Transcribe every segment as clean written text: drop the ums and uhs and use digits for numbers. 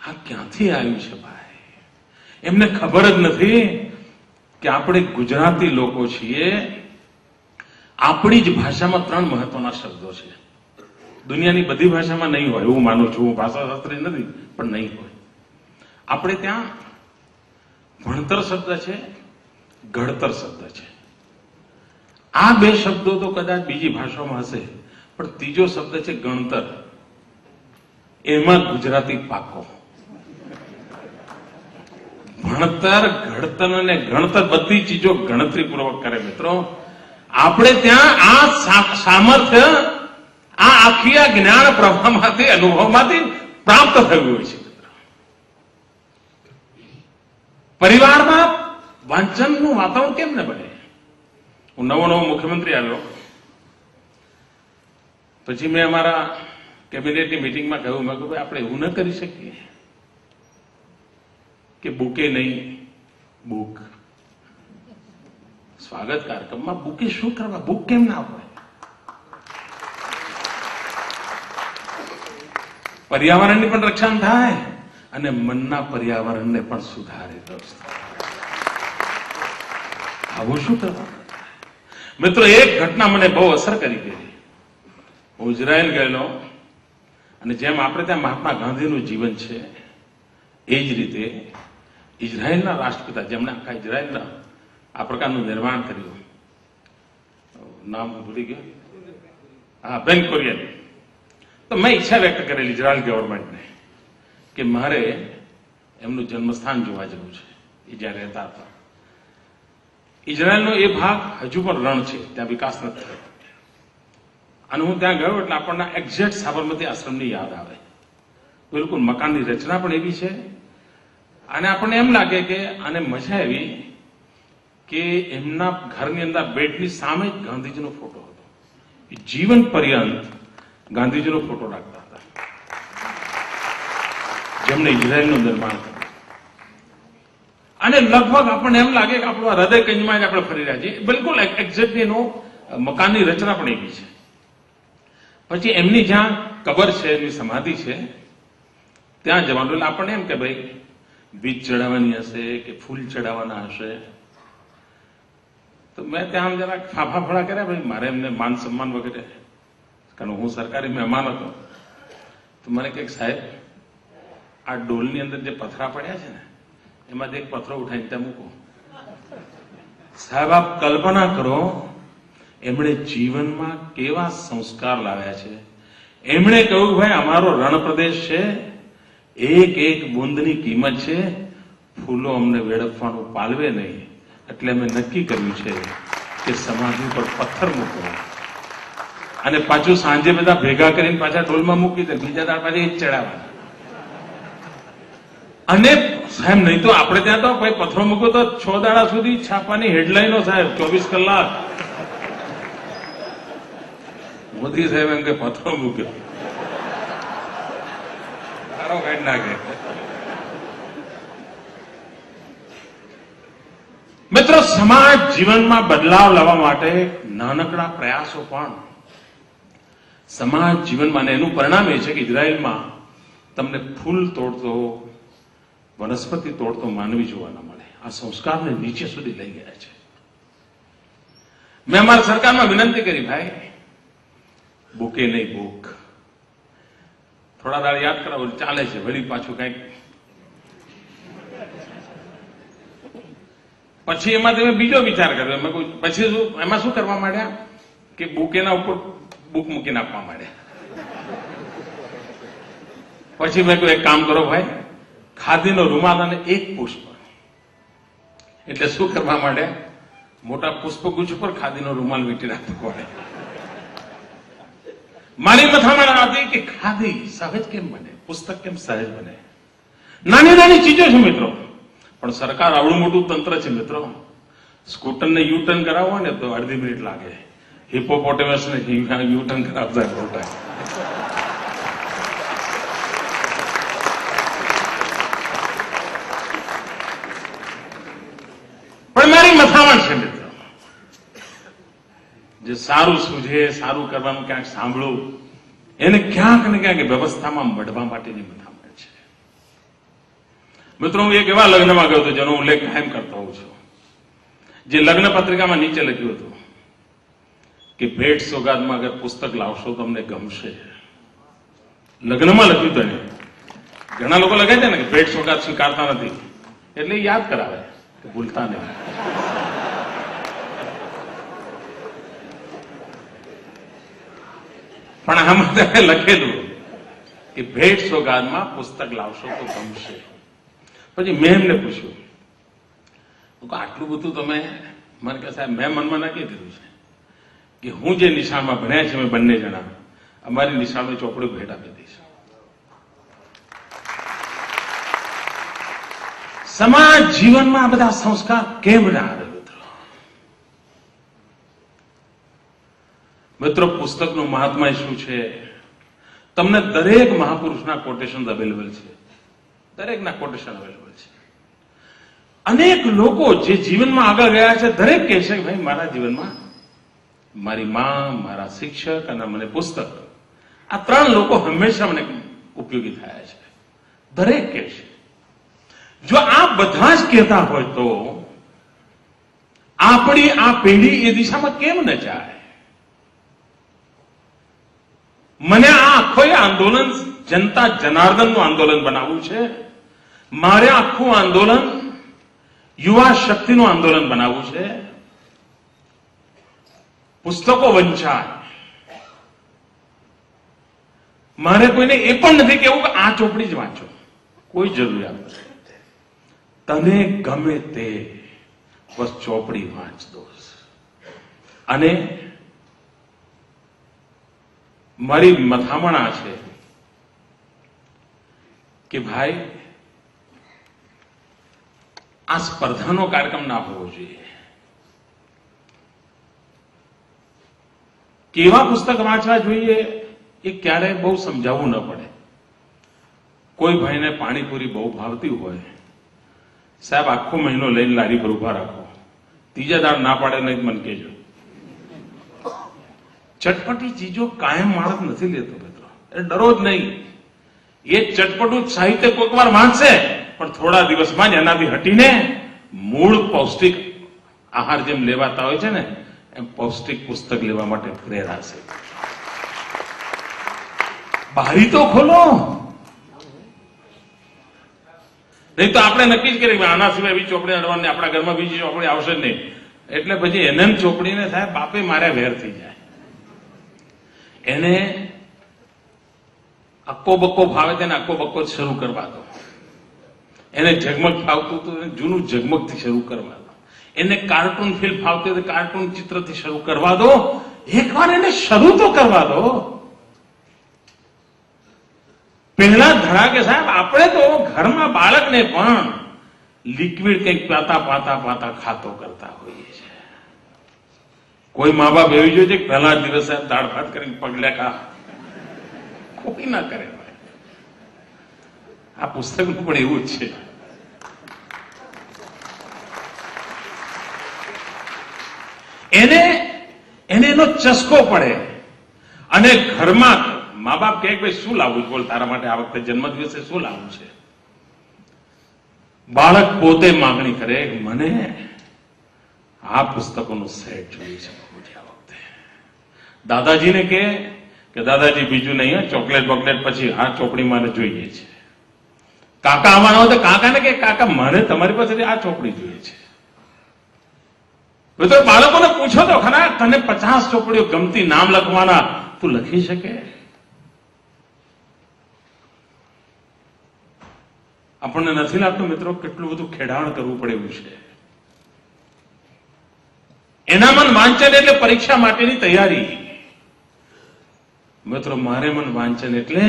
આ ક્યાંથી આવ્યું છે ભાઈ? એમને ખબર જ નથી કે આપણે ગુજરાતી લોકો છીએ. આપણી જ ભાષામાં 3 મહત્વના શબ્દો છે. દુનિયાની બધી ભાષામાં નહીં હોય એવું માનું છું. હું ભાષાશાસ્ત્રી નથી, પણ નહીં હોય. આપણે ત્યાં ભણતર શબ્દ છે, ઘડતર શબ્દ છે. આ 2 શબ્દો તો કદાચ બીજી ભાષામાં હશે, પણ ત્રીજો શબ્દ છે ગણતર. એમાં ગુજરાતી પાકો. ભણતર, ઘડતર અને ગણતર બધી ચીજો ગણતરીપૂર્વક કરે. મિત્રો, આપણે ત્યાં આ સામર્થ્ય આ આખી આ જ્ઞાન પ્રવાહમાંથી, અનુભવમાંથી પ્રાપ્ત થયું હોય છે. પરિવારમાં વાંચનનું વાતાવરણ કેમ ન બને? હું નવો મુખ્યમંત્રી આવ્યો પછી મેં અમારા કેબિનેટની મિટિંગમાં કહ્યું, મેં કહ્યું ભાઈ આપણે એવું ન કરી શકીએ કે બુકે નહીં, બુક. સ્વાગત કાર્યક્રમમાં બુકે શું કરવા? બુક કેમ ના હોય? પર્યાવરણની પણ રક્ષણ થાય અને મનના પર્યાવરણને પણ સુધારે. આવું શું કરવાનું? મિત્રો, એક ઘટના મને બહુ અસર કરી ગઈ. હું ઇઝરાયલ ગયેલો અને જેમ આપણે ત્યાં મહાત્મા ગાંધીનું જીવન છે એ જ રીતે ઇઝરાયલના રાષ્ટ્રપિતા, જેમણે આખા ઇઝરાયલના આ પ્રકારનું નિર્માણ કર્યું, નામ ભૂલી ગયો, હા, બેન કુરિયન. તો મેં ઈચ્છા વ્યક્ત કરેલી ઇઝરાયલ ગવર્મેન્ટને કે મારે એમનું જન્મસ્થાન જોવા જવું છે. એ જ્યાં રહેતા હતા. ઇઝરાયલનો એ ભાગ હજુ પણ રણ છે, ત્યાં વિકાસ નથી થયો. અને હું ત્યાં ગયો એટલે આપણને એક્ઝેક્ટ સાબરમતી આશ્રમની યાદ આવે. બિલકુલ મકાનની રચના પણ એવી છે. અને આપણને એમ લાગે કે આને મજા આવી કે એમના ઘરની અંદર બેડની સામે જ ગાંધીજીનો ફોટો હતો. એ જીવન પર્યંત ગાંધીજીનો ફોટો રાખતા હતા, જેમને ઇઝરાયલનું નિર્માણ કર્યું. અને લગભગ આપણને એમ લાગે કે આપણું હૃદય કંજમાં જ આપણે ફરી રહ્યા છીએ. બિલકુલ એક્ઝેક્ટલી એનો મકાનની રચના પણ એવી છે. પછી એમની જ્યાં કબર છે, એની સમાધિ છે, ત્યાં જવાનું. એટલે આપણને એમ કે ભાઈ બીજ ચડાવવાની હશે કે ફૂલ ચડાવવાના હશે. તો મેં ત્યાં જરાક ફાફા ફળા કર્યા. ભાઈ મારે એમને માન સન્માન વગેરે, કારણ હું સરકારી મહેમાન હતો. તો મને કંઈક, સાહેબ આ ડોલની અંદર જે પથરા પડ્યા છે ને, એમાંથી એક પથરો ઉઠાવીને ત્યાં મૂકો. સાહેબ આપ કલ્પના કરો, એમણે જીવનમાં કેવા સંસ્કાર લાવ્યા છે. એમણે કહ્યું ભાઈ અમારો રણ પ્રદેશ છે, એક એક બુંદની કિંમત છે, ફૂલો અમને વેડફવાનું પાલવે નહીં. એટલે અમે નક્કી કર્યું છે કે સમાધિ પર પથ્થર મૂકો અને પાછું સાંજે બધા ભેગા કરીને પાછા ઢોલમાં મૂકી દે. બીજા દાળ પાછી એ જ ચડાવવાના. અને સાહેબ નહીં તો આપણે ત્યાં તો ભાઈ પથ્થરો મૂકો તો 6 દાડા સુધી છાપાની હેડલાઈનો, સાહેબ 24 કલાક. મોદી સાહેબ એમ કે પથ્થરો મૂક્યો, સારો કાઢી નાખે. મિત્રો, સમાજ જીવનમાં બદલાવ લાવવા માટે નાનકડા પ્રયાસો પણ સમાજ જીવનમાં, એનું પરિણામ એ છે કે ઇઝરાયલમાં તમને ફૂલ તોડતો, વનસ્પતિ તોડતો માનવી જોવા ન મળે. આ સંસ્કારને નીચે સુધી લઈ ગયા છે. મેં અમારા સરકારમાં વિનંતી કરી, ભાઈ બુકે નહીં, બુક. થોડા દાડ યાદ કરાવો ચાલે છે, વળી પાછું કઈક. પછી એમાં તમે બીજો વિચાર કર્યો. પછી એમાં શું કરવા માંડ્યા કે બુકેના ઉપર બુક મૂકીને આપવા માંડ્યા. પછી મેં કહ્યું એક કામ કરો ભાઈ, ખાદીનો રૂમાલ અને એક પુષ્પ. એટલે શું કરવા માંડ્યા? મોટા પુષ્પગુચ્છ પર ખાદીનો રૂમાલ વીંટી રાખવો પડે. મારી મથામણ હતી કે ખાદી સહજ કેમ બને, પુસ્તક કેમ સહજ બને. નાની નાની ચીજો છે મિત્રો, પણ સરકાર આવડું મોટું તંત્ર છે મિત્રો. સ્કૂટરને યુટર્ન કરાવવો ને તો અડધી મિનિટ લાગે. હિપોપોટેમસને યુટર્ન કરાવતા ખોટા. પણ મારી મથામણ છે મિત્રો, જે સારું સૂઝે, સારું કરવાનું ક્યાંક સાંભળવું, એને ક્યાંક ને ક્યાંક વ્યવસ્થામાં મઢવા માટેની મથામણ છે. મિત્રો, હું એક એવા લગ્નમાં ગયો હતો જેનો ઉલ્લેખ કાયમ કરતો હોઉં છું. જે લગ્ન પત્રિકામાં નીચે લખ્યું હતું કે ભેટ સોગાદમાં અગર પુસ્તક લાવશો તો અમને ગમશે. લગ્નમાં લખ્યું હતું એને. ઘણા લોકો લખે છે ને કે ભેટ સોગાદ સ્વીકારતા નથી, એટલે યાદ કરાવે કે ભૂલતા નહીં. પણ આમાં ત્યારે લખેલું કે ભેટ સોગાદમાં પુસ્તક લાવશો તો ગમશે. પછી મેં એમને પૂછ્યું, આટલું બધું તમે મને કહે સાહેબ મેં મનમાં નક્કી કર્યું છે કે હું જે નિશાળમાં ભણ્યા છે અમે બંને જણા, અમારી નિશાળની ચોપડી ભેટ આપી દઈશ. સમાજ જીવનમાં આ બધા સંસ્કાર કેમ ના આવે મિત્રો? પુસ્તકનું મહાત્મા શું છે? તમને દરેક મહાપુરુષના કોટેશન અવેલેબલ છે, દરેકના કોટેશન અવેલેબલ છે. અનેક લોકો જે જીવનમાં આગળ ગયા છે દરેક કહે છે કે ભાઈ મારા જીવનમાં મારી માં, મારા શિક્ષક અને મને પુસ્તક, આ ત્રણ લોકો હંમેશા મને ઉપયોગી થયા છે. દરેક કહે છે. જો આ બધા જ કહેતા હોય તો આપણી આ પેઢી એ દિશામાં કેમ ન જાય? મને આ આખો આંદોલન જનતા જનાર્દનનું આંદોલન બનાવવું છે. મારે આખું આંદોલન યુવા શક્તિનું આંદોલન બનાવવું છે. પુસ્તકો વંચાય. મારે કોઈને એ પણ નથી કહેવું કે આ ચોપડી જ વાંચો, કોઈ જરૂરિયાત નથી. તને ગમે તે બસ ચોપડી વાંચ દો. અને મારી મથામણા છે કે ભાઈ આ સ્પર્ધાનો કાર્યક્રમ ના હોવો જોઈએ. કેવા પુસ્તક વાંચવા જોઈએ એ ક્યારેય બહુ સમજાવવું ન પડે. કોઈ ભાઈને પાણીપુરી બહુ ભાવતી હોય, સાહેબ આખો મહિનો લઈને લારી પર ઉભા રાખો, ત્રીજા દાડ ના પાડે નહીં મને કહેજો. ચટપટી ચીજો કાયમ માણસ નથી લેતો મિત્રો, એ ડરો જ નહીં. એ ચટપટું સાહિત્ય કોઈક વાર વાંચશે પણ થોડા દિવસમાં જ એનાથી હટીને મૂળ પૌષ્ટિક આહાર જેમ લેવાતા હોય છે ને એમ પૌષ્ટિક પુસ્તક લેવા માટે પ્રેરાશે. બારી તો ખોલો. નહીં તો આપણે નક્કી જ કરીએ આના સિવાય એવી ચોપડી અડવાની, આપણા ઘરમાં બીજી ચોપડી આવશે જ નહીં. એટલે પછી એને ચોપડીને સાહેબ બાપે મારે વેર થઈ જાય. એને અક્કો બક્કો ભાવે તેને અક્કો બક્કો શરૂ કરવા દો. એને ઝગમગ ફાવતું હતું એને જૂનું ઝગમગથી શરૂ કરવા દો. એને કાર્ટૂન ફિલ્મ ફાવતી હતી કાર્ટૂન ચિત્રથી શરૂ કરવા દો. એકવાર એને શરૂ તો કરવા દો. પહેલા ધડા કે સાહેબ આપણે તો ઘરમાં બાળકને પણ લિક્વિડ કંઈક પાતા પાતા પાતા ખાતો કરતા હોઈએ છીએ. કોઈ મા બાપ એવી જોઈએ છે કે પહેલા દિવસે દાળ ભાત કરીને પગલે ખા, કોઈ ના કરે. આ પુસ્તકનું પણ એવું જ છે. એને એનો ચસ્કો પડે અને ઘરમાં મા બાપ કહે ભાઈ શું લાવવું છે, બોલ તારા માટે આ વખતે જન્મદિવસે શું લાવવું છે? બાળક પોતે માંગણી કરે મને આ પુસ્તકોનું સેટ જોઈએ છે આ વખતે. દાદાજીને કે દાદાજી બીજું નહીં, ચોકલેટ બોકલેટ પછી આ ચોપડી મારે જોઈએ છે. કાકા આવવાના હોય તો કાકાને કે કાકા મારે તમારી પાસેથી આ ચોપડી જોઈએ છે. તો બાળકોને પૂછો તો ખરા, તને 50 ચોપડીઓ ગમતી નામ લખવાના તું લખી શકે? આપણને નથી લાગતું મિત્રો કેટલું બધું ખેડાણ કરવું પડે એવું છે. એના મન વાંચન એટલે પરીક્ષા માટેની તૈયારી. મિત્રો મારે મન વાંચન એટલે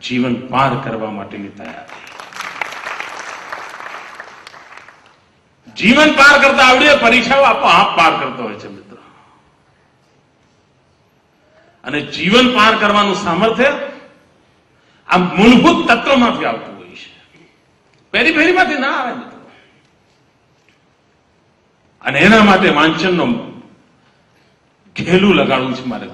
જીવન પાર કરવા માટેની તૈયારી. જીવન પાર કરતા આવડે પરીક્ષાઓ આપોઆપ પાર કરતો હોય છે મિત્રો. અને જીવન પાર કરવાનું સામર્થ્ય આ મૂળભૂત તત્વમાંથી આવતું હોય છે, પેરીફેરીમાંથી ના આવે મિત્રો. અને એના માટે વાંચનનો ખેલું લગાડવું છે મારે.